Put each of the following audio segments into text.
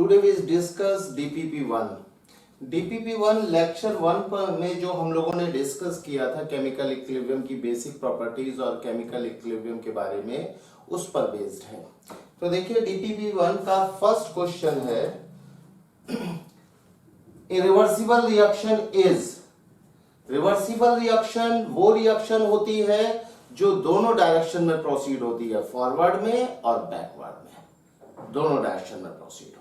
Today we discuss DPP1। DPP1 lecture 1 पर में जो हम लोगों ने डिस्कस किया था केमिकल इक्विलिब्रियम की बेसिक प्रॉपर्टीज और केमिकल इक्विलिब्रियम के बारे में, उस पर बेस्ड है। तो देखिए DPP1 का फर्स्ट क्वेश्चन है, irreversible reaction is. Reversible reaction वो रिएक्शन होती है जो दोनों डायरेक्शन में प्रोसीड होती है, फॉरवर्ड में और बैकवर्ड में, दोनों डायरेक्शन में प्रोसीड होती है।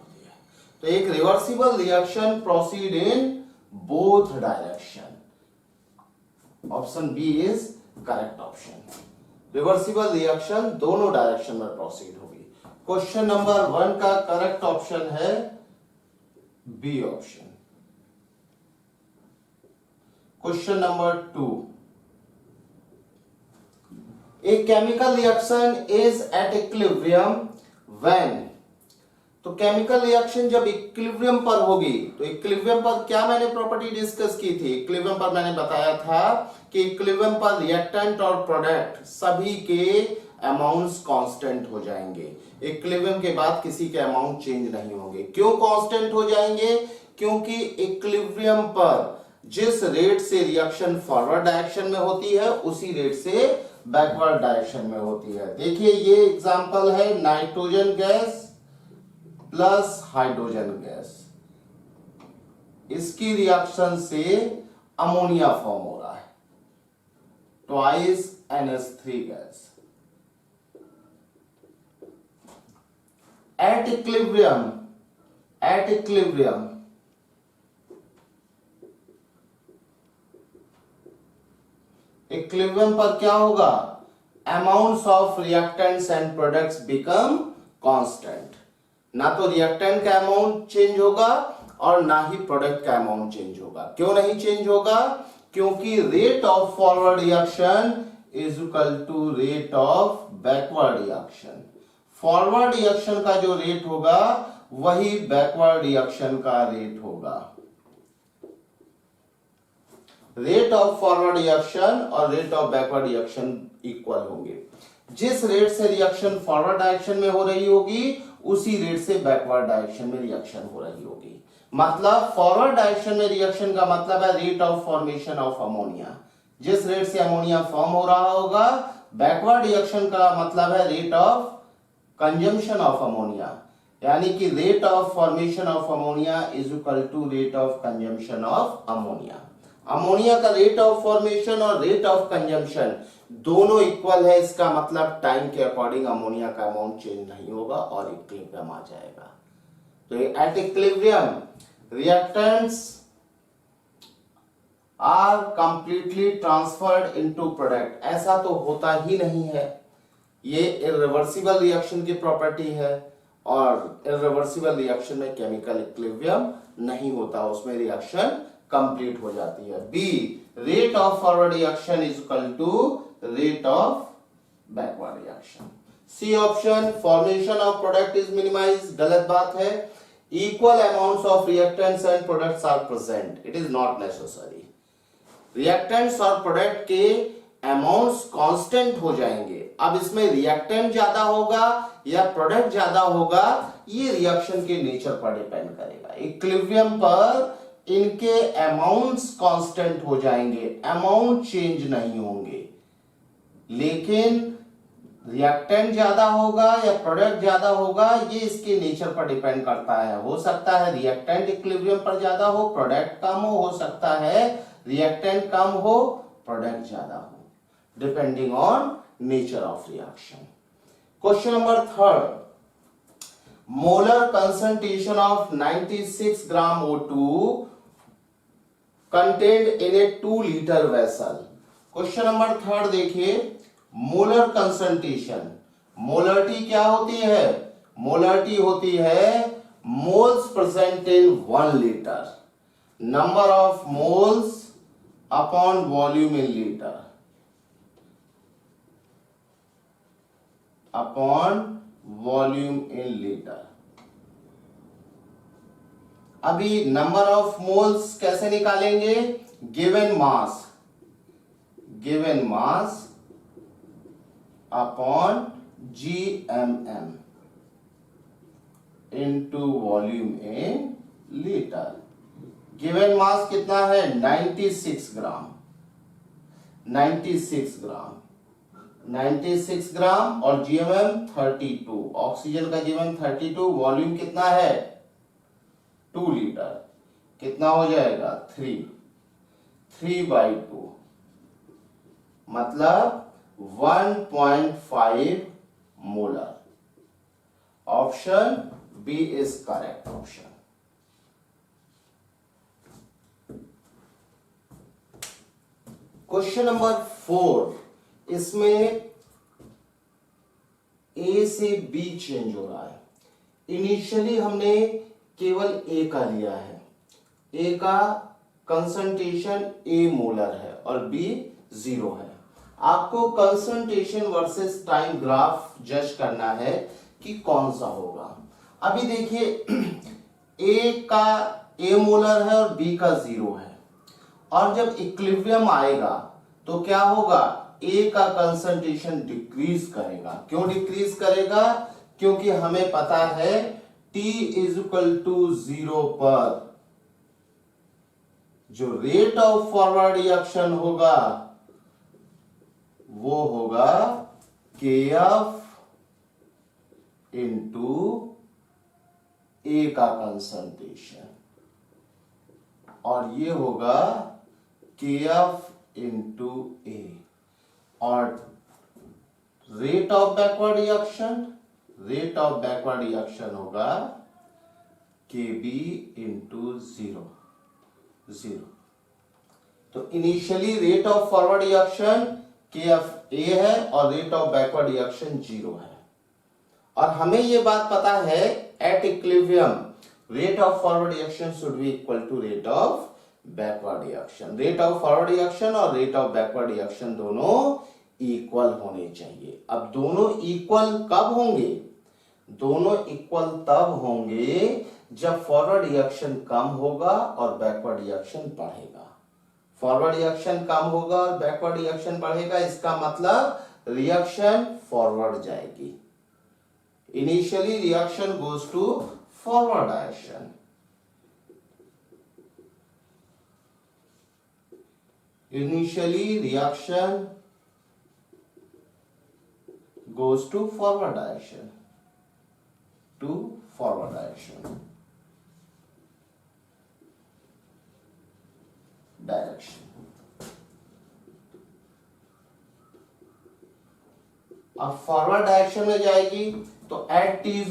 तो एक reversible reaction proceed in both direction. Option B is correct option. Reversible reaction दोनों डायरेक्शन में प्रोसीड होगी। क्वेश्चन नंबर 1 का करेक्ट ऑप्शन है B option. Question number 2, a chemical reaction is at equilibrium when। तो केमिकल रिएक्शन जब equilibrium पर होगी, तो इक्विलिब्रियम पर क्या मैंने प्रॉपर्टी डिस्कस की थी? इक्विलिब्रियम पर मैंने बताया था कि इक्विलिब्रियम पर रिएक्टेंट और प्रोडक्ट सभी के अमाउंट्स कांस्टेंट हो जाएंगे। इक्विलिब्रियम के बाद किसी के अमाउंट चेंज नहीं होंगे। क्यों कांस्टेंट हो जाएंगे? क्योंकि इक्विलिब्रियम पर जिस रेट से रिएक्शन फॉरवर्ड डायरेक्शन में होती है, उसी रेट से बैकवर्ड डायरेक्शन में होती है। देखिए ये एग्जांपल है nitrogen gas plus hydrogen gas, इसकी रिएक्शन से अमोनिया फॉर्म हो रहा है, twice NH3 gas. At equilibrium equilibrium पर क्या होगा? Amounts of reactants and products become constant. ना तो रिएक्टेंट का अमाउंट चेंज होगा और ना ही प्रोडक्ट का अमाउंट चेंज होगा। क्यों नहीं चेंज होगा? क्योंकि rate of forward reaction is equal to rate of backward reaction. Forward reaction का जो रेट होगा वही बैकवर्ड रिएक्शन का रेट होगा। रेट ऑफ फॉरवर्ड रिएक्शन और rate of backward reaction equal होंगे। जिस रेट से रिएक्शन फॉरवर्ड डायरेक्शन में हो रही होगी, उसी रेट से बैकवर्ड डायरेक्शन में रिएक्शन हो रही होगी। मतलब फॉरवर्ड डायरेक्शन में रिएक्शन का मतलब है rate of formation of ammonia. जिस रेट से अमोनिया फॉर्म हो रहा होगा, बैकवर्ड रिएक्शन का मतलब है rate of consumption of ammonia, यानी कि rate of formation of ammonia is equal to rate of consumption of ammonia. Ammonia का रेट ऑफ फॉर्मेशन और रेट ऑफ कंजम्पशन दोनों इक्वल है। इसका मतलब टाइम के अकॉर्डिंग अमोनिया का अमाउंट चेंज नहीं होगा और इक्विलिब्रियम आ जाएगा। तो eight equilibrium reactants are completely transferred into product. ऐसा तो होता ही नहीं है। ये इरिवर्सिबल रिएक्शन की प्रॉपर्टी है और इरिवर्सिबल रिएक्शन में केमिकल इक्विलिब्रियम नहीं होता, उसमें रिएक्शन कंप्लीट हो जाती है। B, rate of forward reaction is equal to rate of backward reaction. C option, formation of product is minimize, गलत बात है। Equal amounts of reactants and products are present, it is not necessary. Reactants और product के amounts constant हो जाएंगे। अब इसमें reactant ज्यादा होगा या प्रोडक्ट ज्यादा होगा, ये रिएक्शन के नेचर पर डिपेंड करेगा। इक्विलिब्रियम पर इनके अमाउंट्स कांस्टेंट हो जाएंगे, अमाउंट चेंज नहीं होंगे। लेकिन रिएक्टेंट ज्यादा होगा या प्रोडक्ट ज्यादा होगा, ये इसके नेचर पर डिपेंड करता है। हो सकता है रिएक्टेंट इक्विलिब्रियम पर ज्यादा हो, प्रोडक्ट कम हो सकता है रिएक्टेंट कम हो, प्रोडक्ट ज्यादा हो, depending on nature of reaction. Question number 3, molar concentration of 96 gram O2 contained in a 2 liter vessel। Question number 3 देखिए, मोलर कंसंट्रेशन। मोलरिटी क्या होती है? मोलरिटी होती है moles present in 1 litre, number of moles upon volume in litre, upon volume in litre. अभी number of moles कैसे निकालेंगे? Given mass upon GMM। into volume in litre. Given mass कितना है 96 ग्राम, 96 ग्राम, 96 ग्राम और जीएमएम 32, ऑक्सीजन का GMM 32, volume कितना है 2 litre, कितना हो जाएगा 3/2 मतलब 1.5 molar. Option B is correct option. Question number 4, इसमें ए से बी चेंज हो रहा है। इनिशियली हमने केवल ए का लिया है, ए का कंसंट्रेशन ए मोलर है और बी 0 है। आपको कंसंट्रेशन वर्सेस टाइम ग्राफ जज करना है कि कौन सा होगा। अभी देखिए ए का ए मोलर है और बी का 0 है, और जब इक्विलिब्रियम आएगा तो क्या होगा, ए का कंसंट्रेशन डिक्रीज करेगा। क्यों डिक्रीज करेगा, क्योंकि हमें पता है T = 0 पर जो रेट ऑफ फॉरवर्ड रिएक्शन होगा वो होगा KF इंटू ए का कंसंट्रेशन, और ये होगा KF इंटू ए, और रेट ऑफ बैकवर्ड रिएक्शन होगा KB इंटू 0। तो initially rate of forward reaction KF A है और रेट ऑफ बैकवर्ड रिएक्शन 0 है। और हमें ये बात पता है at equilibrium rate of forward reaction should be equal to rate of backward reaction. Rate of forward reaction और रेट ऑफ बैकवर्ड रिएक्शन दोनों इक्वल होने चाहिए। अब दोनों इक्वल कब होंगे, दोनों इक्वल तब होंगे जब फॉरवर्ड रिएक्शन कम होगा और बैकवर्ड रिएक्शन बढ़ेगा। फॉरवर्ड रिएक्शन कम होगा और बैकवर्ड रिएक्शन बढ़ेगा, इसका मतलब रिएक्शन फॉरवर्ड जाएगी। Initially reaction goes to forward direction. Initially reaction goes to forward direction, अब फॉरवर्ड डायरेक्शन में जाएगी तो एट T =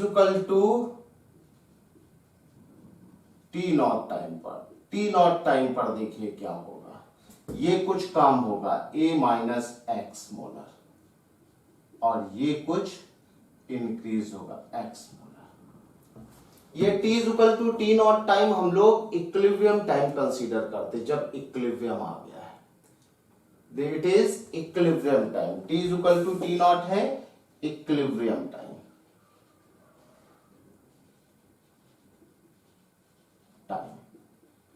T0 टाइम पर, T0 टाइम पर देखिए क्या होगा, ये कुछ काम होगा A - X मोलर, और ये कुछ इंक्रीज होगा X मोलर। ये T = T0 टाइम हम लोग इक्विलिब्रियम टाइम कंसीडर करते, जब इक्विलिब्रियम आ गया है, it is equilibrium time. T = T0 है इक्विलिब्रियम टाइम।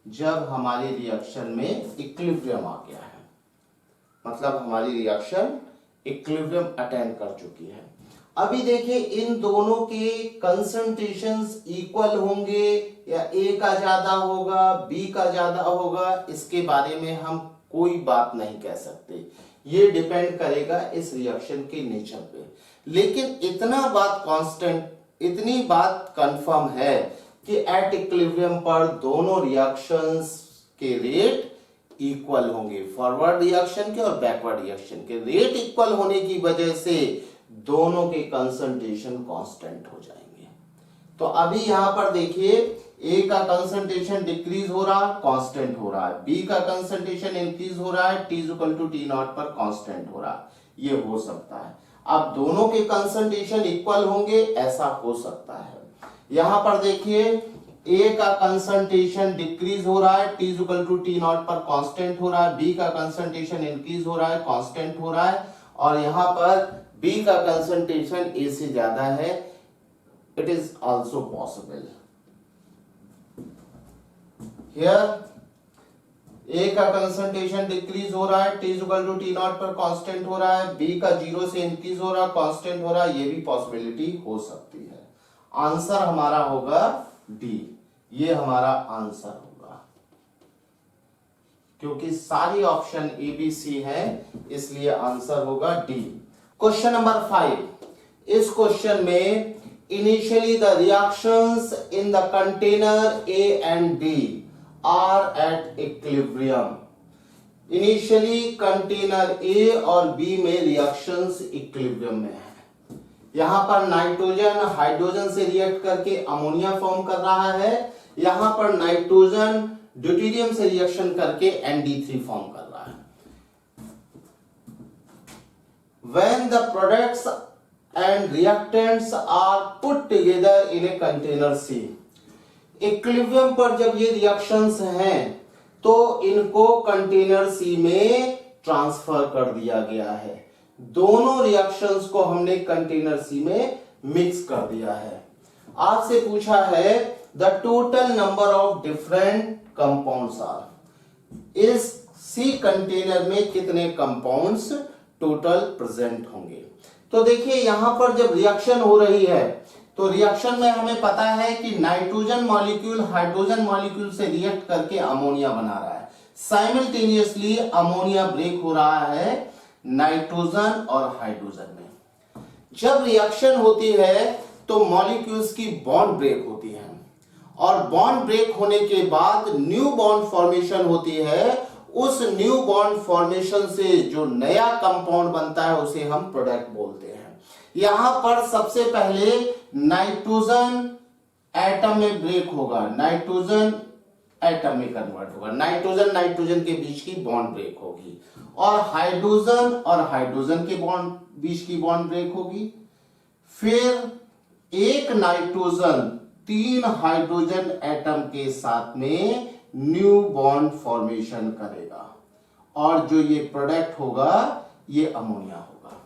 जब हमारी रिएक्शन में इक्विलिब्रियम आ गया है, मतलब हमारी रिएक्शन इक्विलिब्रियम अटेंड कर चुकी है। अभी देखिए इन दोनों के कंसंट्रेशंस इक्वल होंगे या ए का ज्यादा होगा बी का ज्यादा होगा, इसके बारे में हम कोई बात नहीं कह सकते, ये डिपेंड करेगा इस रिएक्शन के नेचर पे। लेकिन इतना बात कांस्टेंट, इतनी बात कंफर्म है कि एट इक्विलिब्रियम पर दोनों रिएक्शंस के रेट इक्वल होंगे। फॉरवर्ड रिएक्शन के और बैकवर्ड रिएक्शन के रेट इक्वल होने की वजह से दोनों के कंसंट्रेशन कांस्टेंट हो जाएंगे। तो अभी यहां पर देखिए ए का कंसंट्रेशन डिक्रीज हो रहा है, कांस्टेंट हो रहा है, बी का कंसंट्रेशन इंक्रीज हो रहा है, T = T0 पर कांस्टेंट हो रहा है। ये हो सकता है। अब दोनों के कंसंट्रेशन इक्वल होंगे, ऐसा हो सकता है। यहां पर देखिए ए का कंसंट्रेशन डिक्रीज हो रहा है, T = T0 पर कांस्टेंट हो रहा है, बी का कंसंट्रेशन इंक्रीज हो रहा है, कांस्टेंट हो रहा है, और यहां पर बी का कंसंट्रेशन ए से ज्यादा है, it is also possible. Here A का कंसंट्रेशन डिक्रीज हो रहा है, T = T0 पर कांस्टेंट हो रहा है, बी का 0 से इंक्रीज हो रहा है, कांस्टेंट हो रहा है, ये भी पॉसिबिलिटी हो सकती है। आंसर हमारा होगा डी, ये हमारा आंसर होगा, क्योंकि सारी ऑप्शन ए बी सी है, इसलिए आंसर होगा डी। क्वेश्चन नंबर 5, इस क्वेश्चन में initially the reactions in the container A and B are at equilibrium. Initially container A और बी में रिएक्शंस इक्विलिब्रियम में है। यहां पर नाइट्रोजन हाइड्रोजन से रिएक्ट करके अमोनिया फॉर्म कर रहा है, यहां पर नाइट्रोजन ड्यूटेरियम से रिएक्शन करके ND3 फॉर्म कर रहा है। When the products and reactants are put together in a container C, equilibrium पर जब ये रिएक्शंस हैं तो इनको कंटेनर सी में ट्रांसफर कर दिया गया है। दोनों रिएक्शंस को हमने कंटेनर सी में मिक्स कर दिया है। आपसे पूछा है the total number of different compounds are, इस सी कंटेनर में कितने कंपाउंड्स टोटल प्रेजेंट होंगे। तो देखिए यहां पर जब रिएक्शन हो रही है तो रिएक्शन में हमें पता है कि नाइट्रोजन मॉलिक्यूल हाइड्रोजन मॉलिक्यूल से रिएक्ट करके अमोनिया बना रहा है। साइमल्टेनियसली अमोनिया ब्रेक हो रहा है नाइट्रोजन और हाइड्रोजन में। जब रिएक्शन होती है तो मॉलिक्यूल्स की बॉन्ड ब्रेक होती है और बॉन्ड ब्रेक होने के बाद न्यू बॉन्ड फॉर्मेशन होती है। उस न्यू बॉन्ड फॉर्मेशन से जो नया कंपाउंड बनता है उसे हम प्रोडक्ट बोलते हैं। यहां पर सबसे पहले नाइट्रोजन एटम में ब्रेक होगा, नाइट्रोजन एटम में कन्वर्ट होगा, नाइट्रोजन नाइट्रोजन के बीच की बॉन्ड ब्रेक होगी और हाइड्रोजन के बॉन्ड बीच की बॉन्ड ब्रेक होगी। फिर एक नाइट्रोजन 3 हाइड्रोजन एटम के साथ में न्यू बॉन्ड फॉर्मेशन करेगा और जो ये प्रोडक्ट होगा ये अमोनिया होगा।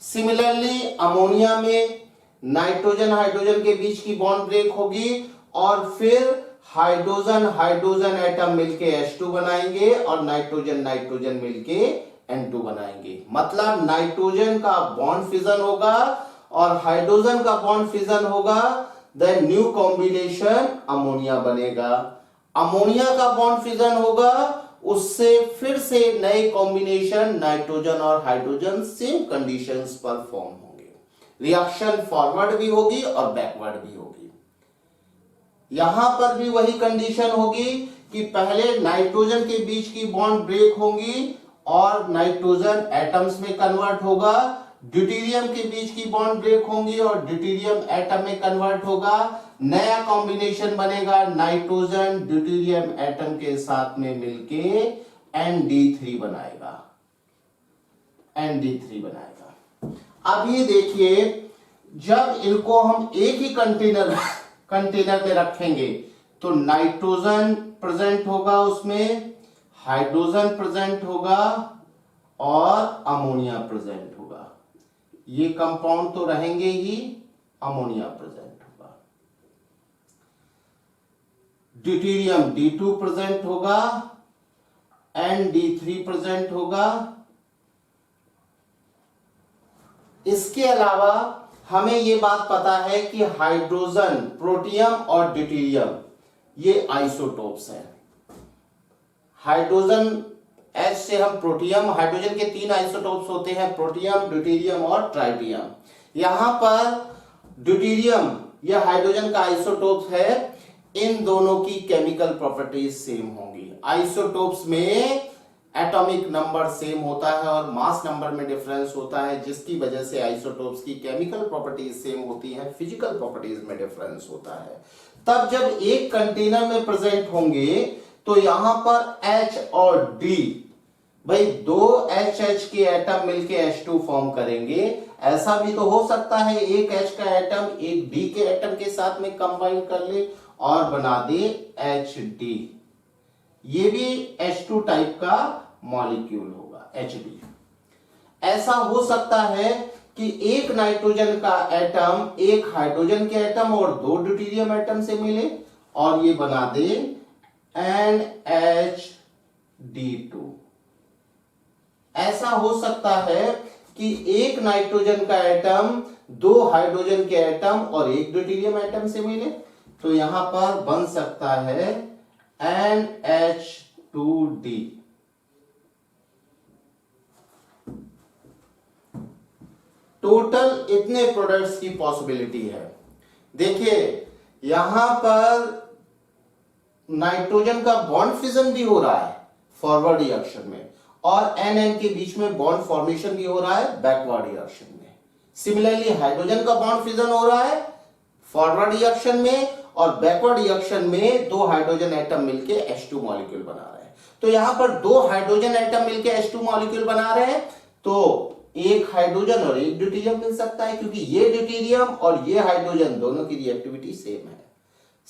सिमिलरली अमोनिया में नाइट्रोजन हाइड्रोजन के बीच की बॉन्ड ब्रेक होगी और फिर हाइड्रोजन हाइड्रोजन एटम मिलके H2 बनाएंगे और नाइट्रोजन नाइट्रोजन मिलके N2 बनाएंगे। मतलब नाइट्रोजन का बॉन्ड फिजन होगा और हाइड्रोजन का बॉन्ड फिजन होगा, देन न्यू कॉम्बिनेशन अमोनिया बनेगा। अमोनिया का बॉन्ड फिजन होगा, उससे फिर से नए कॉम्बिनेशन नाइट्रोजन और हाइड्रोजन सेम कंडीशंस पर फॉर्म होंगे। रिएक्शन फॉरवर्ड भी होगी और बैकवर्ड भी होगी। यहां पर भी वही कंडीशन होगी कि पहले नाइट्रोजन के बीच की बॉन्ड ब्रेक होंगी और नाइट्रोजन एटम्स में कन्वर्ट होगा, ड्यूटेरियम के बीच की बॉन्ड ब्रेक होंगी और ड्यूटेरियम एटम में कन्वर्ट होगा। नया कॉम्बिनेशन बनेगा नाइट्रोजन ड्यूटेरियम एटम के साथ में मिलके ND3 बनाएगा, ND3 बनाएगा। अब ये देखिए जब इनको हम एक ही कंटेनर में रखेंगे तो नाइट्रोजन प्रेजेंट होगा, उसमें हाइड्रोजन प्रेजेंट होगा और अमोनिया प्रेजेंट होगा। ये कंपाउंड तो रहेंगे ही, अमोनिया प्रेजेंट होगा। ड्यूटेरियम D2 प्रेजेंट होगा, ND3 प्रेजेंट होगा। इसके अलावा हमें यह बात पता है कि हाइड्रोजन प्रोटियम और ड्यूटेरियम ये आइसोटोप्स हैं। हाइड्रोजन H से हम प्रोटियम, हाइड्रोजन के 3 आइसोटोप्स होते हैं, प्रोटियम ड्यूटेरियम और ट्राइटियम। यहां पर ड्यूटेरियम या हाइड्रोजन का आइसोटोप है, इन दोनों की केमिकल प्रॉपर्टीज सेम होंगी। आइसोटोप्स में एटॉमिक नंबर सेम होता है और मास नंबर में डिफरेंस होता है, जिसकी वजह से आइसोटोप्स की केमिकल प्रॉपर्टीज सेम होती हैं, फिजिकल प्रॉपर्टीज में डिफरेंस होता है। तब जब एक कंटेनर में प्रेजेंट होंगे तो यहां पर H और D, भाई 2 HH के एटम मिलके H2 फॉर्म करेंगे। ऐसा भी तो हो सकता है एक H का एटम एक D के एटम के साथ में कंबाइन कर ले और बना दे HD। ये भी H2 टाइप का मॉलिक्यूल होगा, HD। ऐसा हो सकता है कि एक नाइट्रोजन का एटम एक हाइड्रोजन के एटम और 2 ड्यूटेरियम एटम से मिले और ये बना दे NH D2। ऐसा हो सकता है कि एक नाइट्रोजन का एटम दो हाइड्रोजन के एटम और एक ड्यूटेरियम एटम से मिले, तो यहां पर बन सकता है NH2D। टोटल इतने प्रोडक्ट्स की पॉसिबिलिटी है। देखिए यहां पर नाइट्रोजन का बॉन्ड फिजन भी हो रहा है फॉरवर्ड रिएक्शन में, और NN के बीच में बॉन्ड फॉर्मेशन भी हो रहा है बैकवर्ड रिएक्शन में। सिमिलरली हाइड्रोजन का बॉन्ड फिजन हो रहा है फॉरवर्ड रिएक्शन में, और बैकवर्ड रिएक्शन में दो हाइड्रोजन एटम मिलके H2 मॉलिक्यूल बना रहे हैं। तो यहां पर दो हाइड्रोजन एटम मिलके H2 मॉलिक्यूल बना रहे हैं, तो एक हाइड्रोजन और एक ड्यूटेरियम मिल सकता है, क्योंकि ये ड्यूटेरियम और ये हाइड्रोजन दोनों की रिएक्टिविटी सेम है।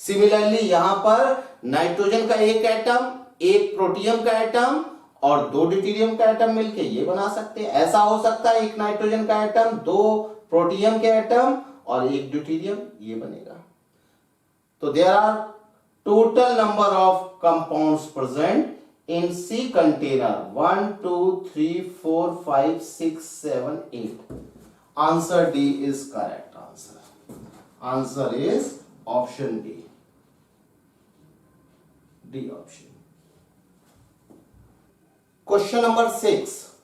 सिमिलरली यहां पर नाइट्रोजन का एक एटम, एक प्रोटियम का एटम और दो ड्यूटेरियम का एटम मिलके ये बना सकते हैं। ऐसा हो सकता है एक नाइट्रोजन का एटम, दो प्रोटियम के एटम और एक ड्यूटेरियम, ये बनेगा। तो there are total number of compounds present in C container 1 2 3 4 5 6 7 8. Answer D is correct answer. Answer is option D. D option. Question number 6.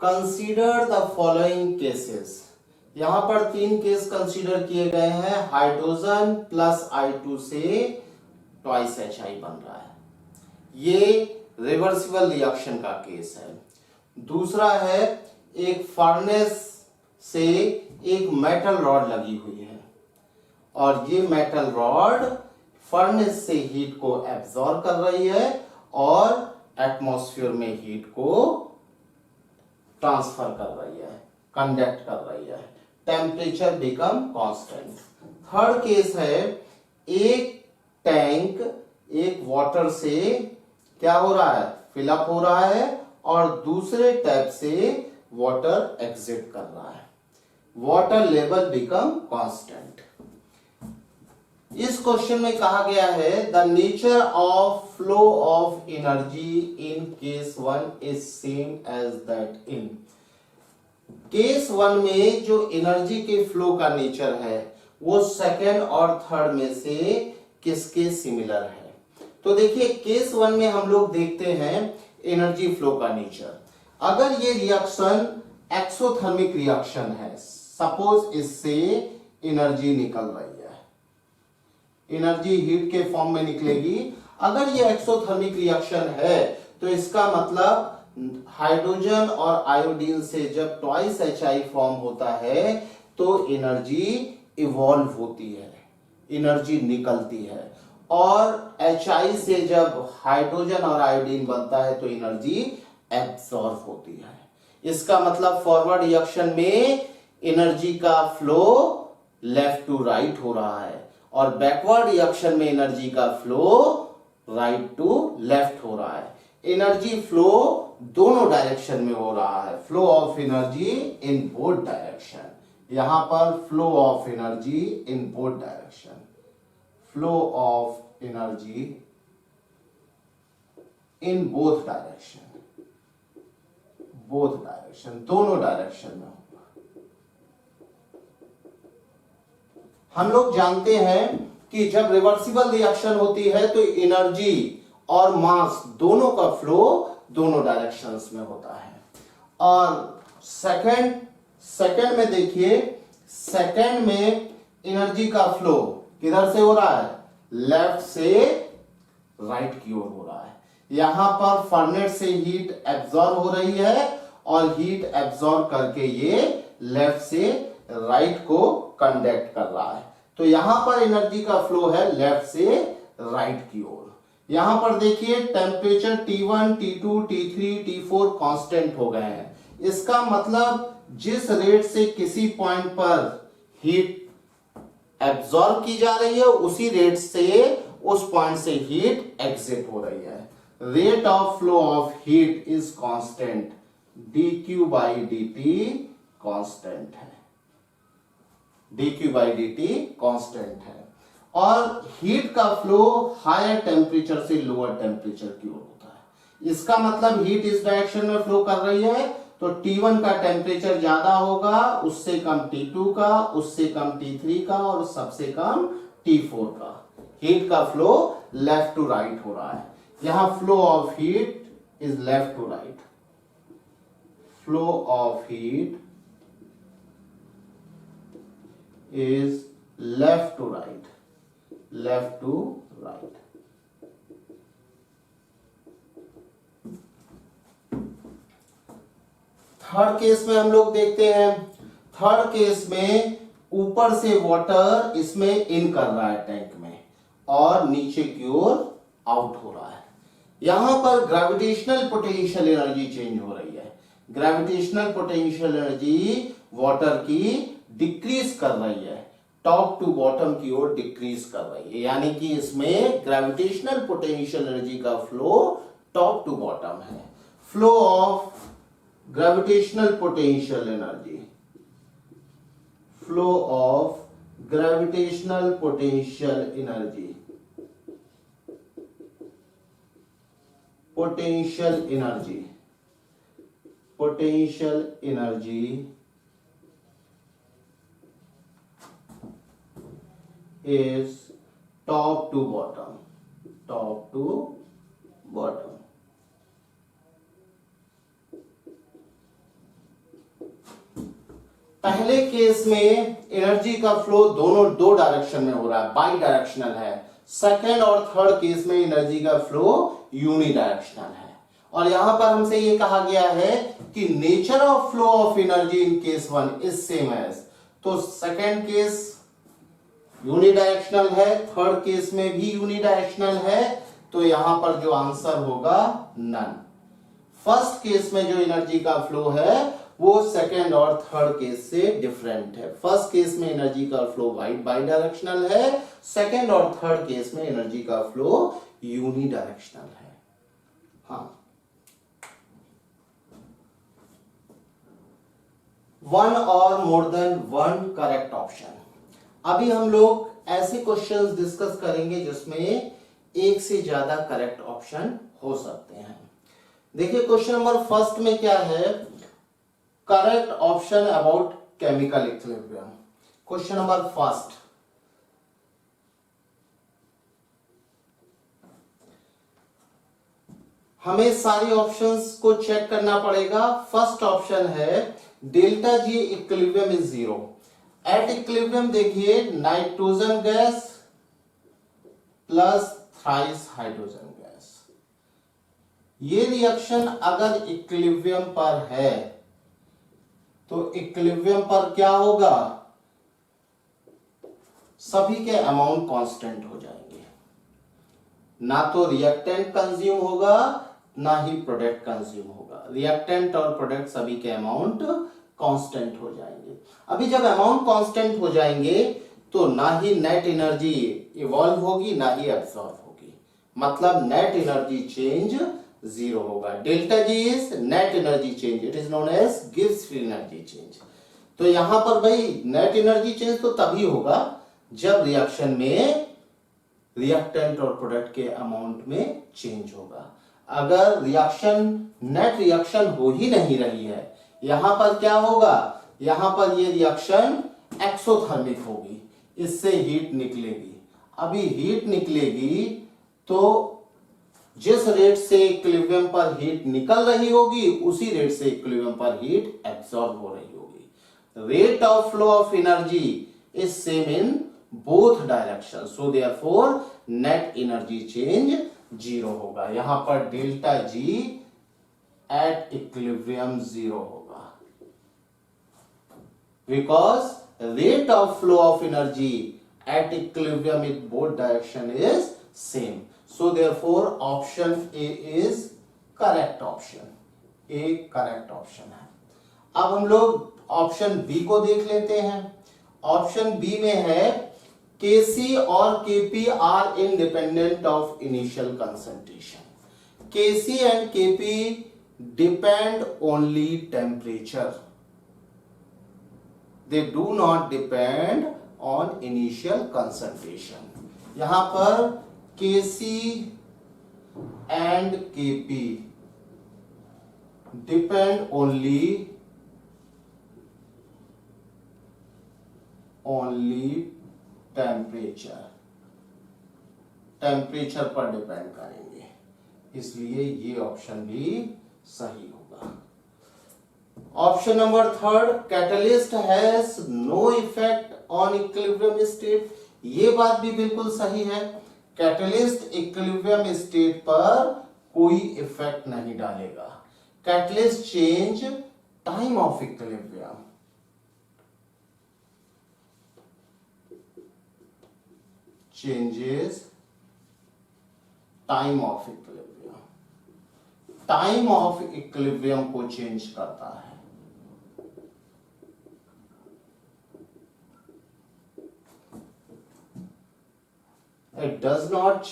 Consider the following cases. यहां पर तीन केस कंसीडर किए गए हैं। हाइड्रोजन प्लस I2 से twice HI बन रहा है, ये रिवर्सिबल रिएक्शन का केस है। दूसरा है एक फर्नेस से एक मेटल रॉड लगी हुई है, और ये मेटल रॉड फर्नेस से हीट को एब्जॉर्ब कर रही है और एटमॉस्फेयर में हीट को ट्रांसफर कर रही है, कंडक्ट कर रही है। Temperature become constant. Third case है एक टैंक एक वाटर से क्या हो रहा है, फिलअप हो रहा है, और दूसरे टैप से वाटर एग्जिट कर रहा है। Water level become constant. इस क्वेश्चन में कहा गया है the nature of flow of energy in case 1 is same as that in. Case 1 में जो एनर्जी के फ्लो का नेचर है वो सेकेंड और थर्ड में से किसके सिमिलर है। तो देखिए केस 1 में हम लोग देखते हैं एनर्जी फ्लो का नेचर। अगर ये रिएक्शन एक्सोथर्मिक रिएक्शन है, सपोज इससे एनर्जी निकल रही है, एनर्जी हीट के फॉर्म में निकलेगी। अगर ये एक्सोथर्मिक रिएक्शन है तो इसका मतलब हाइड्रोजन और आयोडीन से जब ट्वाइस HI फॉर्म होता है तो एनर्जी इवॉल्व होती है, एनर्जी निकलती है, और HI से जब हाइड्रोजन और आयोडीन बनता है तो एनर्जी एब्सॉर्ब होती है। इसका मतलब फॉरवर्ड रिएक्शन में एनर्जी का फ्लो लेफ्ट टू राइट हो रहा है, और बैकवर्ड रिएक्शन में एनर्जी का फ्लो राइट टू लेफ्ट हो रहा है। एनर्जी फ्लो दोनों डायरेक्शन में हो रहा है, flow of energy in both direction. यहां पर flow of energy in both direction, flow of energy in both direction, both direction, दोनों डायरेक्शन में होगा। हम लोग जानते हैं कि जब रिवर्सिबल रिएक्शन होती है तो एनर्जी और मास दोनों का फ्लो दोनों डायरेक्शंस में होता है। और सेकंड में देखिए, सेकंड में एनर्जी का फ्लो किधर से हो रहा है, लेफ्ट से राइट की ओर हो रहा है। यहां पर फर्नेस से हीट एब्जॉर्ब हो रही है, और हीट एब्जॉर्ब करके ये लेफ्ट से राइट को कंडक्ट कर रहा है। तो यहां पर एनर्जी का फ्लो है लेफ्ट से राइट की ओर। यहां पर देखिए temperature T1, T2, T3, T4 constant हो गए हैं। इसका मतलब जिस रेट से किसी पॉइंट पर हीट एब्जॉर्ब की जा रही है उसी रेट से उस पॉइंट से हीट एग्जिट हो रही है। Rate of flow of heat is constant, dQ/dt constant है, dQ/dt कांस्टेंट है। और हीट का फ्लो हायर टेम्परेचर से लोअर टेम्परेचर की ओर होता है। इसका मतलब हीट इस डायरेक्शन में फ्लो कर रही है तो T1 का टेम्परेचर ज्यादा होगा, उससे कम T2 का, उससे कम T3 का और सबसे कम T4 का। हीट का फ्लो लेफ्ट टू राइट हो रहा है। यहां flow of heat is left to right, flow of heat is left to right, left to right. Third case में हम लोग देखते हैं, थर्ड केस में ऊपर से वाटर इसमें इन कर रहा है टैंक में और नीचे की ओर आउट हो रहा है। यहां पर ग्रेविटेशनल पोटेंशियल एनर्जी चेंज हो रही है। ग्रेविटेशनल पोटेंशियल एनर्जी वाटर की डिक्रीज कर रही है, टॉप टू बॉटम की ओर डिक्रीज कर रही है, यानी कि इसमें ग्रेविटेशनल पोटेंशियल एनर्जी का फ्लो टॉप टू बॉटम है। Flow of gravitational potential energy, flow of gravitational potential energy, potential energy, potential energy is top to bottom, top to bottom। पहले केस में एनर्जी का फ्लो दोनों दो direction में हो रहा है, बाई डायरेक्शनल है। सेकेंड और थर्ड केस में एनर्जी का फ्लो यूनि डायरेक्शनल है। और यहां पर हमसे ये कहा गया है कि nature of flow of energy in case one is same as, तो सेकेंड केस यूनि डायरेक्शनल है, थर्ड केस में भी यूनि डायरेक्शनल है, तो यहां पर जो आंसर होगा नन। फर्स्ट केस में जो एनर्जी का फ्लो है वो सेकेंड और थर्ड केस से डिफरेंट है। फर्स्ट केस में एनर्जी का फ्लो बाई डायरेक्शनल है, सेकेंड और थर्ड केस में एनर्जी का फ्लो यूनि डायरेक्शनल है। हाँ, वन और more than one correct option. अभी हम लोग ऐसे क्वेश्चंस डिस्कस करेंगे जिसमें एक से ज्यादा करेक्ट ऑप्शन हो सकते हैं। देखिए क्वेश्चन नंबर फर्स्ट में क्या है, correct option about chemical equilibrium. Question number first, हमें सारे ऑप्शंस को चेक करना पड़ेगा। फर्स्ट ऑप्शन है delta G equilibrium is zero. At equilibrium देखिए nitrogen gas plus thrice hydrogen gas, ये रिएक्शन अगर इक्विलिब्रियम पर है तो इक्विलिब्रियम पर क्या होगा, सभी के अमाउंट कांस्टेंट हो जाएंगे, ना तो रिएक्टेंट कंज्यूम होगा ना ही प्रोडक्ट कंज्यूम होगा। रिएक्टेंट और प्रोडक्ट सभी के अमाउंट कांस्टेंट हो जाएंगे। अभी जब अमाउंट कांस्टेंट हो जाएंगे तो ना ही नेट एनर्जी इवॉल्व होगी ना ही एब्सॉर्ब होगी, मतलब नेट एनर्जी चेंज जीरो होगा। Delta G is net energy change, it is known as Gibbs free energy change. तो यहां पर भाई नेट एनर्जी चेंज तो तभी होगा जब रिएक्शन में रिएक्टेंट और प्रोडक्ट के अमाउंट में चेंज होगा। अगर रिएक्शन नेट रिएक्शन हो ही नहीं रही है, यहां पर क्या होगा, यहां पर ये रिएक्शन एक्सोथर्मिक होगी, इससे हीट निकलेगी। अभी हीट निकलेगी तो जिस रेट से इक्विलिब्रियम पर हीट निकल रही होगी उसी रेट से इक्विलिब्रियम पर हीट एब्सॉर्ब हो रही होगी। Rate of flow of energy is same in both direction, so therefore net energy change zero होगा। यहां पर delta G at equilibrium zero होगा, because rate of flow of energy at equilibrium in both direction is same. So therefore option A is correct option, A correct option है। अब हम लोग option B को देख लेते हैं। ऑप्शन बी में है Kc और Kp are independent of initial concentration. Kc and Kp depend only temperature, they do not depend on initial concentration. यहां पर Kc and Kp depend only temperature पर डिपेंड करेंगे, इसलिए ये ऑप्शन भी सही होगा। Option number third, catalyst has no effect on equilibrium state, ये बात भी बिल्कुल सही है। कैटलिस्ट इक्विलिब्रियम स्टेट पर कोई इफेक्ट नहीं डालेगा। Catalyst change time of equilibrium, changes time of equilibrium, time of equilibrium को चेंज करता है। It does not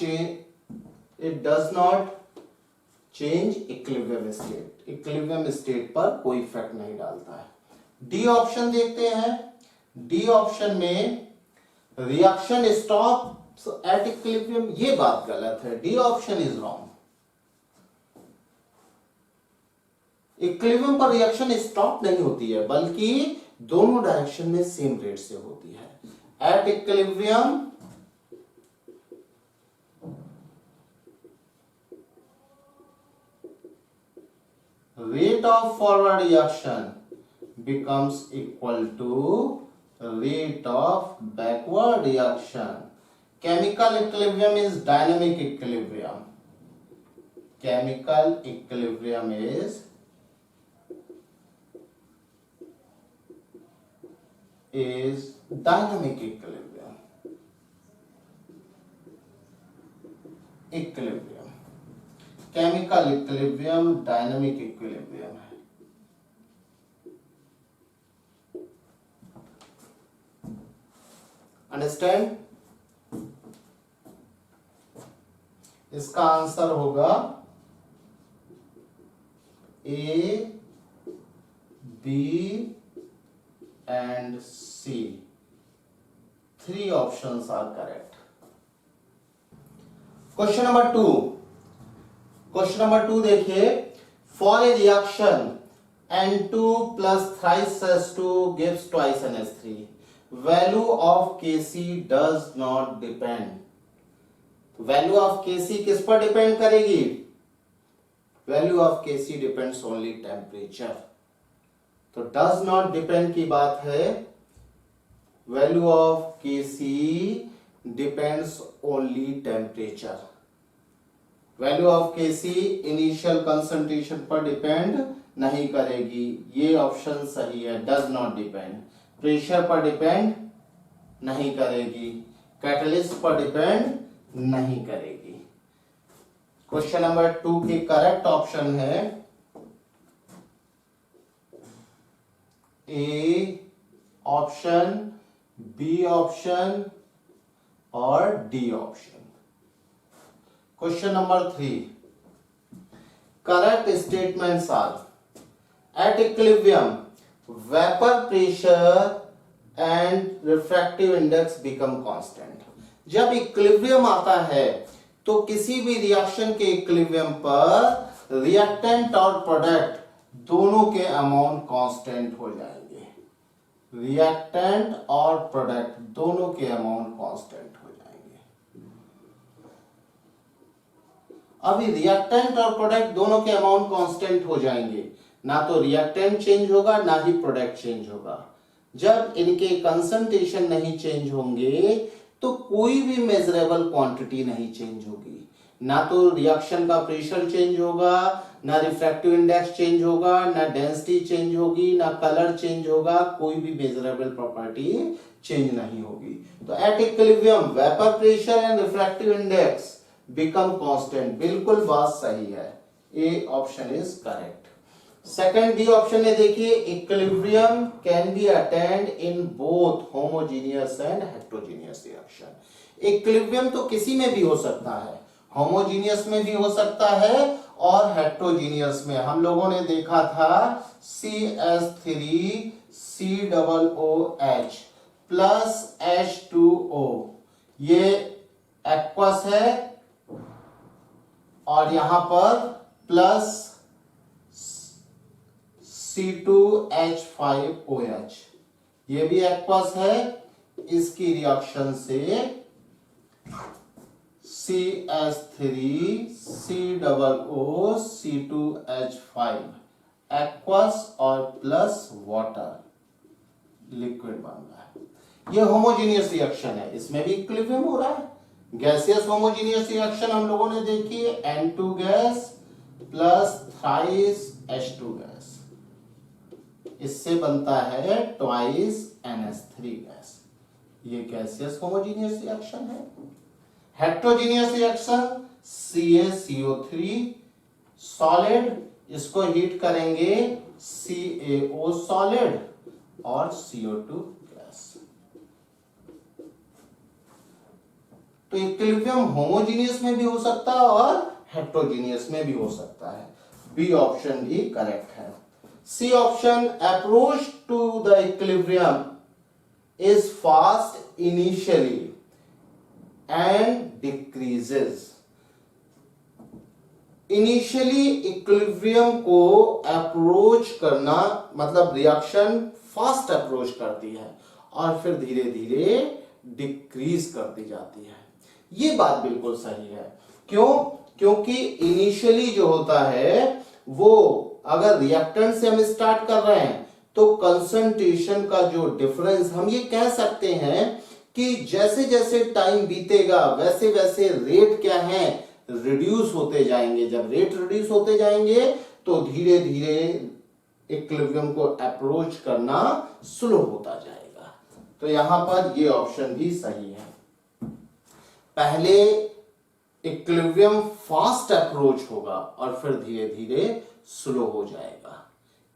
change equilibrium state, equilibrium state पर कोई इफेक्ट नहीं डालता है। डी ऑप्शन देखते हैं। डी ऑप्शन में रिएक्शन स्टॉप्स एट इक्विलिब्रियम, ये बात गलत है। D option is wrong. Equilibrium पर रिएक्शन स्टॉप नहीं होती है, बल्कि दोनों डायरेक्शन में सेम रेट से होती है। At equilibrium rate of forward reaction becomes equal to rate of backward reaction. Chemical equilibrium is dynamic equilibrium. Chemical equilibrium is dynamic equilibrium. Chemical equilibrium dynamic equilibrium है। अंडरस्टैंड? इसका answer होगा A, B and C. 3 options are correct. Question number 2। Question number 2 देखिए, for a reaction N2 plus thrice S2 gives twice NH3, value of Kc does not depend। Value of Kc किस पर depend करेगी? Value of Kc depends only temperature. तो does not depend की बात है। Value of Kc depends only temperature. Value of Kc initial concentration पर depend नहीं करेगी, ये ऑप्शन सही है। Does not depend. प्रेशर पर डिपेंड नहीं करेगी, कैटलिस्ट पर डिपेंड नहीं करेगी। क्वेश्चन नंबर 2 के करेक्ट ऑप्शन है ए ऑप्शन, बी ऑप्शन और D option. Question number 3. Correct statements are: at equilibrium, vapor pressure and refractive index become constant। जब इक्विलिब्रियम आता है तो किसी भी रिएक्शन के इक्विलिब्रियम पर रिएक्टेंट और प्रोडक्ट दोनों के अमाउंट कांस्टेंट हो जाएंगे। रिएक्टेंट और प्रोडक्ट दोनों के अमाउंट कांस्टेंट हो जाएंगे। अभी रिएक्टेंट और प्रोडक्ट दोनों के अमाउंट कांस्टेंट हो जाएंगे, ना तो रिएक्टेंट चेंज होगा ना ही प्रोडक्ट चेंज होगा। जब इनके कंसंट्रेशन नहीं चेंज होंगे तो कोई भी मेजरेबल क्वांटिटी नहीं चेंज होगी। ना तो रिएक्शन का प्रेशर चेंज होगा, ना रिफ्रैक्टिव इंडेक्स चेंज होगा, ना डेंसिटी चेंज होगी, ना कलर चेंज होगा, कोई भी मेजरेबल प्रॉपर्टी चेंज नहीं होगी। तो at equilibrium vapour pressure and refractive index become constant, बिल्कुल बात सही है। A option is correct. Second D option है, देखिए equilibrium can be attend in both homogeneous and heterogeneous reaction. Equilibrium तो किसी में भी हो सकता है, होमोजेनियस में भी हो सकता है और हेटेरोजेनियस में। हम लोगों ने देखा था CH3 COOH प्लस H2O, ये एक्वस है और यहां पर प्लस C2H5OH, ये भी एक्वस है, इसकी रिएक्शन से CH3COO C2H5 एक्वस और प्लस वाटर लिक्विड बन रहा है। ये होमोजीनियस रिएक्शन है, इसमें भी इक्विलिब्रियम हो रहा है। गैसियस होमोजीनियस रिएक्शन हम लोगों ने देखी है, N2 gas plus thrice H2 gas, इससे बनता है ट्वाइस NH3 गैस। ये गैसियस होमोजीनियस रिएक्शन है। हेट्रोजीनियस रिएक्शन CaCO3 सॉलिड, इसको हीट करेंगे CaO सॉलिड और CO2 गैस। तो इक्विलिब्रियम होमोजीनियस में भी हो सकता है और हेट्रोजीनियस में भी हो सकता है। बी ऑप्शन भी करेक्ट है। C option, approach to the equilibrium is fast initially and decreases. Initially equilibrium को अप्रोच करना मतलब रिएक्शन फास्ट अप्रोच करती है और फिर धीरे धीरे डिक्रीज करती जाती है। ये बात बिल्कुल सही है। क्यों? क्योंकि इनिशियली जो होता है वो अगर रिएक्टेंट से हम स्टार्ट कर रहे हैं तो कंसंट्रेशन का जो डिफरेंस, हम ये कह सकते हैं कि जैसे जैसे टाइम बीतेगा वैसे वैसे रेट क्या है, रिड्यूस होते जाएंगे। जब रेट रिड्यूस होते जाएंगे तो धीरे धीरे इक्विलिब्रियम को अप्रोच करना स्लो होता जाएगा। तो यहां पर ये ऑप्शन भी सही है। पहले इक्विलिब्रियम फास्ट अप्रोच होगा और फिर धीरे धीरे स्लो हो जाएगा।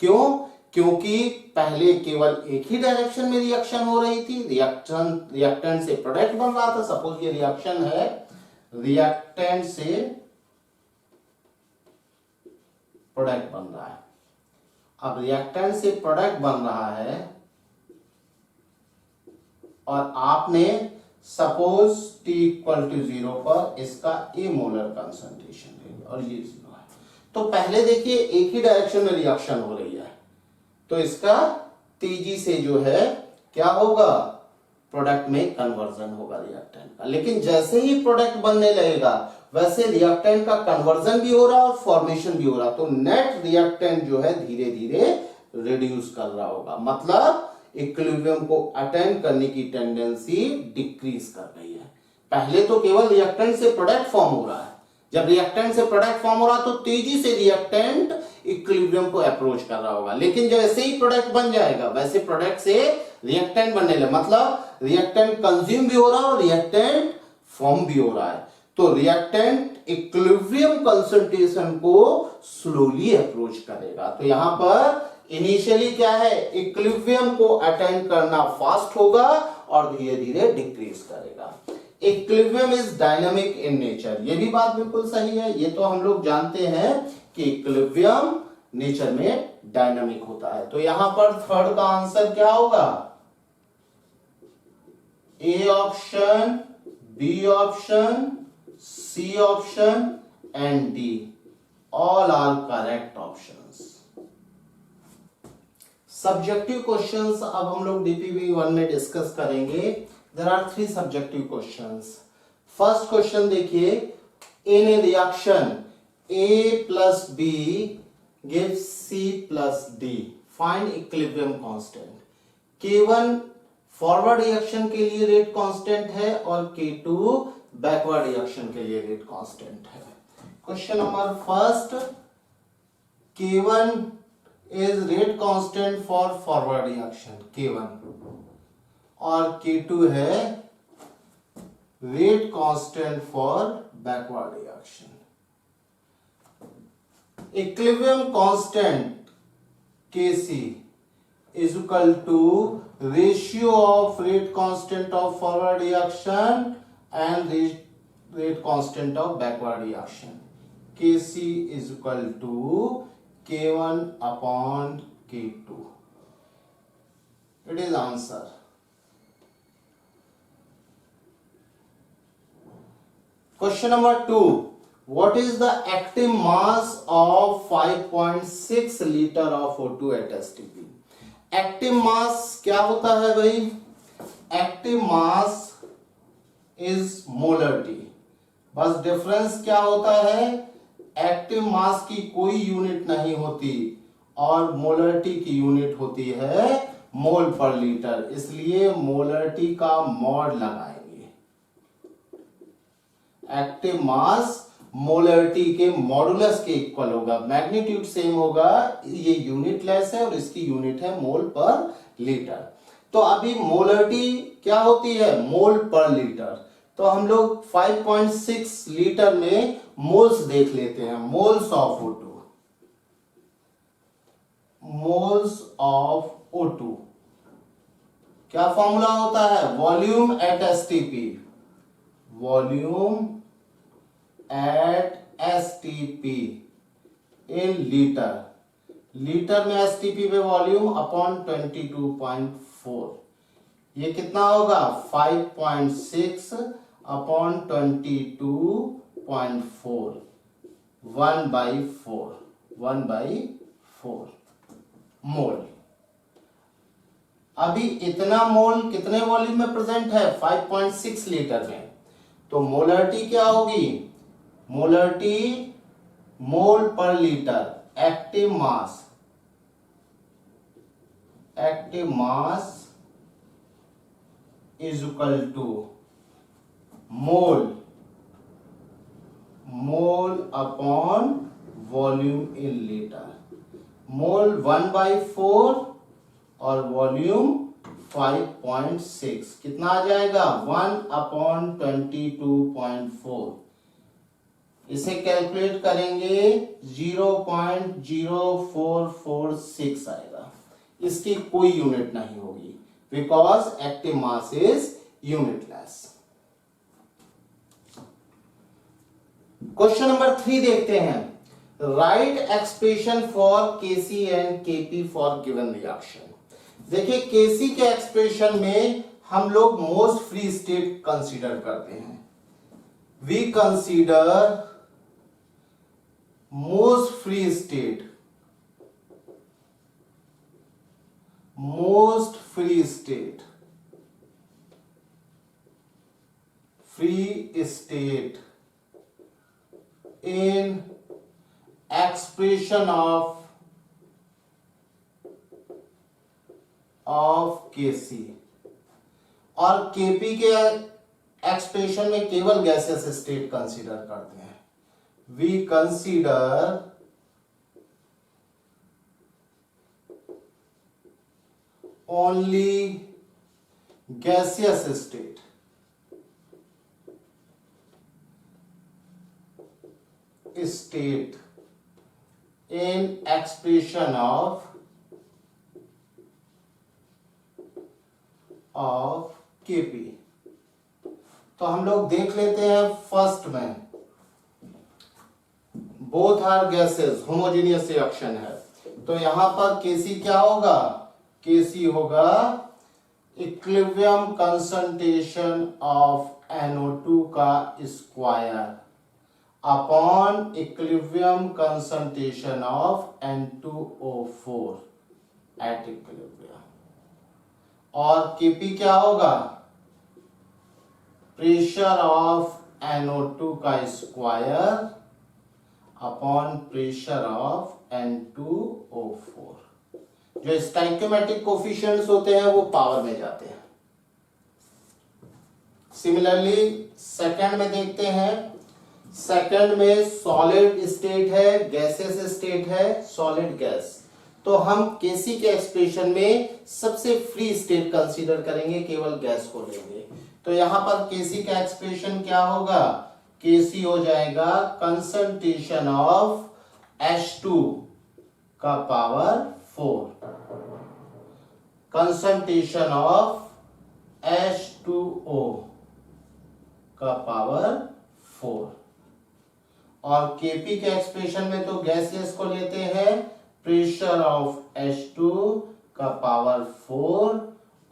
क्यों? क्योंकि पहले केवल एक ही डायरेक्शन में रिएक्शन हो रही थी, रिएक्टेंट से प्रोडक्ट बन रहा था। सपोज ये रिएक्शन है, रिएक्टेंट से प्रोडक्ट बन रहा है। अब रिएक्टेंट से प्रोडक्ट बन रहा है और आपने सपोज T इक्वल टू 0 पर इसका ए मोलर कंसंट्रेशन ले लिया और ये 0 है। तो पहले देखिए एक ही डायरेक्शन में रिएक्शन हो रही है, तो इसका तेजी से जो है क्या होगा, प्रोडक्ट में कन्वर्जन होगा रिएक्टेंट का। लेकिन जैसे ही प्रोडक्ट बनने लगेगा वैसे रिएक्टेंट का कन्वर्जन भी हो रहा और फॉर्मेशन भी हो रहा, तो नेट रिएक्टेंट जो है धीरे धीरे रिड्यूस कर रहा होगा। मतलब इक्विलिब्रियम को अटेन करने की टेंडेंसी डिक्रीज कर रही है। पहले तो केवल रिएक्टेंट से प्रोडक्ट फॉर्म हो रहा है, जब रिएक्टेंट से प्रोडक्ट फॉर्म हो रहा तो तेजी से रिएक्टेंट इक्विलिब्रियम को अप्रोच कर रहा होगा। लेकिन जैसे ही प्रोडक्ट बन जाएगा वैसे प्रोडक्ट से रिएक्टेंट बनने लगे, मतलब रिएक्टेंट कंज्यूम भी हो रहा है और रिएक्टेंट फॉर्म भी हो रहा है। तो रिएक्टेंट इक्विलिब्रियम कंसंट्रेशन को स्लोली अप्रोच करेगा। तो यहां पर इनिशियली क्या है, इक्विलिब्रियम को अटेन करना फास्ट होगा और धीरे धीरे डिक्रीज करेगा। Equilibrium is dynamic in nature, ये भी बात बिल्कुल सही है। ये तो हम लोग जानते हैं कि इक्विलिब्रियम नेचर में डायनामिक होता है। तो यहां पर थर्ड का आंसर क्या होगा, A option, B option, C option and D all are correct options. Subjective questions अब हम लोग डीपीबी 1 में डिस्कस करेंगे। There are 3 subjective questions. First question देखिए, in a reaction A plus B gives C plus D, find equilibrium constant। K1 forward reaction के लिए rate constant है और K2 बैकवर्ड रिएक्शन के लिए रेट कांस्टेंट है। Question number first, K1 is rate constant for forward reaction K1 और K2 है rate constant for backward reaction। Equilibrium constant Kc is equal to ratio of rate constant of forward reaction and rate constant of backward reaction। Kc is equal to K1 upon K2। It is answer। Question number 2, What is the active mass of 5.6 liter of O2 at STP? Active mass क्या होता है भाई? Active mass is molarity. बस difference क्या होता है? Active mass की कोई यूनिट नहीं होती और मोलरिटी की यूनिट होती है मोल पर लीटर, इसलिए मोलरिटी का मॉड लगाएंगे। एक्टिव मास मोलरिटी के मॉडुलस के इक्वल होगा, मैग्नीट्यूड सेम होगा, ये यूनिट लेस है और इसकी यूनिट है मोल पर लीटर। तो अभी मोलरिटी क्या होती है? मोल पर लीटर। तो हम लोग 5.6 लीटर में मोल्स देख लेते हैं। Moles of O2, moles of O2 क्या फॉर्मूला होता है? Volume at STP, volume at STP in litre. Litre में एसटीपी पे वॉल्यूम अपॉन 22.4, ये कितना होगा? 5.6 अपॉन 22.4, 1/4 मोल। अभी इतना मोल कितने वॉल्यूम में प्रेजेंट है? 5.6 लीटर में। तो मोलरिटी क्या होगी? मोलरिटी मोल पर litre. Active mass, active mass is equal to mole, mole upon volume in litre. Mole 1/4 और वॉल्यूम 5.6, कितना आ जाएगा? 1/22.4। इसे कैलकुलेट करेंगे 0.0446 आएगा। इसकी कोई यूनिट नहीं होगी because active mass is unitless. Question number 3 देखते हैं। Right expression for Kc and Kp for given reaction. देखिए Kc के एक्सप्रेशन में हम लोग मोस्ट फ्री स्टेट कंसीडर करते हैं। We consider most free state, most free state, free state in expression of Kc और Kp के एक्सप्रेशन में केवल गैसियस स्टेट कंसीडर करते हैं। We consider only gaseous state, state in expression of Kp। तो हम लोग देख लेते हैं फर्स्ट में, both are gases, homogeneous reaction है। तो यहां पर Kc क्या होगा? Kc होगा इक्विलिब्रियम कंसंट्रेशन ऑफ NO2 का square upon equilibrium concentration of N2O4 at equilibrium. और Kp क्या होगा? प्रेशर ऑफ NO2 का square upon pressure of N2O4। जो स्टोइकियोमेट्रिक कोफिशिएंट्स होते हैं वो पावर में जाते हैं। सिमिलरली सेकंड में देखते हैं। सेकंड में सॉलिड स्टेट है, गैसेस स्टेट है, सॉलिड गैस। तो हम Kc के एक्सप्रेशन में सबसे फ्री स्टेट कंसीडर करेंगे, केवल गैस को लेंगे। तो यहां पर Kc का एक्सप्रेशन क्या होगा? Kc हो जाएगा कंसंट्रेशन ऑफ H2 का पावर 4, कंसंट्रेशन ऑफ H2O का पावर 4। और Kp के एक्सप्रेशन में तो गैसियस को लेते हैं, प्रेशर ऑफ H2 का पावर 4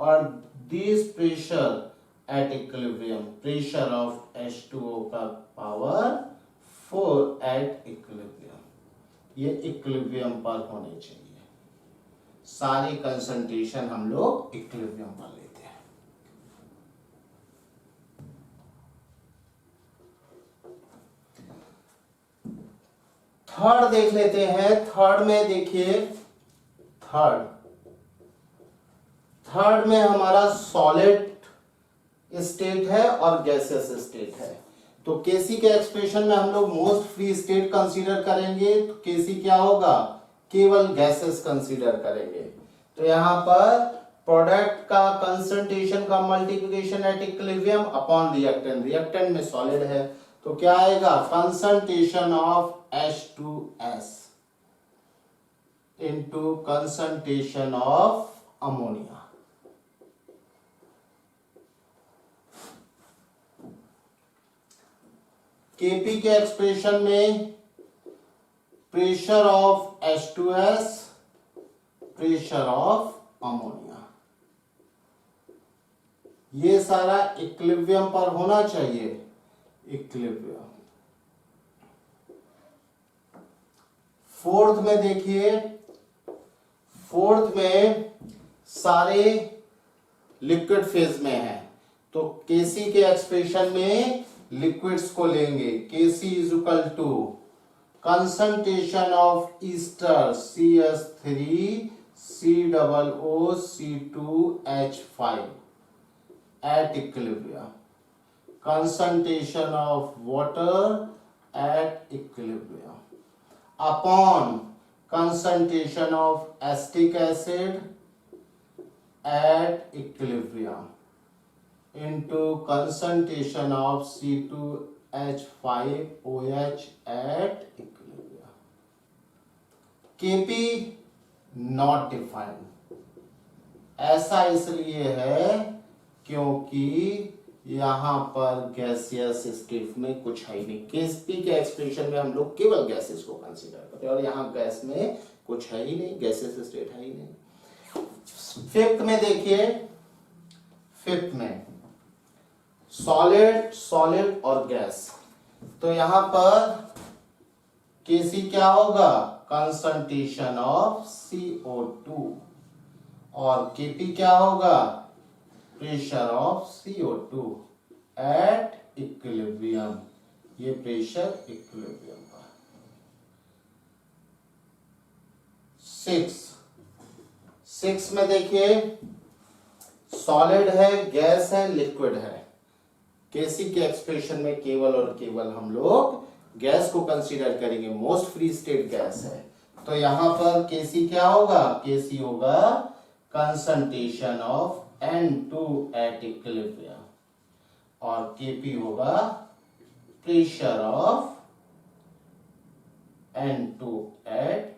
और this pressure at equilibrium, pressure of H2O का पावर 4 एट इक्विलिब्रियम। ये इक्विलिब्रियम पर होने चाहिए। सारी कंसंट्रेशन हम लोग इक्विलिब्रियम पर लेते हैं। थर्ड देख लेते हैं। थर्ड में देखिए, थर्ड में हमारा सॉलिड स्टेट है और गैसियस स्टेट है। तो केसी के एक्सप्रेशन में हम लोग मोस्ट फ्री स्टेट कंसीडर करेंगे, तो केसी क्या होगा, केवल गैसेस कंसीडर करेंगे। तो यहां पर प्रोडक्ट का कंसंट्रेशन का multiplication at equilibrium upon reactant, reactant में सॉलिड है तो क्या आएगा, concentration of H2S into concentration of ammonia. KP के एक्सप्रेशन में pressure of H2S, pressure of ammonia, ये सारा इक्विलिब्रियम पर होना चाहिए, इक्विलिब्रियम। फोर्थ में देखिए, फोर्थ में सारे लिक्विड फेज में है, तो केसी के एक्सप्रेशन में लिक्विड्स को लेंगे। KC is equal to concentration of ester CS3 COOC2H5 at equilibrium, concentration of water at equilibrium upon concentration of acetic acid at equilibrium into concentration of C2H5OH at equilibrium. Kp not defined, ऐसा इसलिए है क्योंकि यहां पर gaseous state में कुछ है ही नहीं। केपी के एक्सप्रेशन में हम लोग केवल गैसेस को कंसीडर करते हैं और यहां गैस में कुछ है ही नहीं, गैसियस स्टेट है ही नहीं। फिफ्थ में देखिए, फिफ्थ में सॉलिड और गैस, तो यहां पर केसी क्या होगा, कंसंट्रेशन ऑफ CO2 और केपी क्या होगा, pressure of CO2 at equilibrium, ये प्रेशर इक्विलिब्रियम पर। 6 में देखिए, सॉलिड है, गैस है, लिक्विड है। केसी के एक्सप्रेशन में केवल और केवल हम लोग गैस को कंसीडर करेंगे, मोस्ट फ्री स्टेट गैस है। तो यहां पर केसी क्या होगा, केसी होगा concentration of N2 at equilibrium और केपी होगा प्रेशर ऑफ N2 एट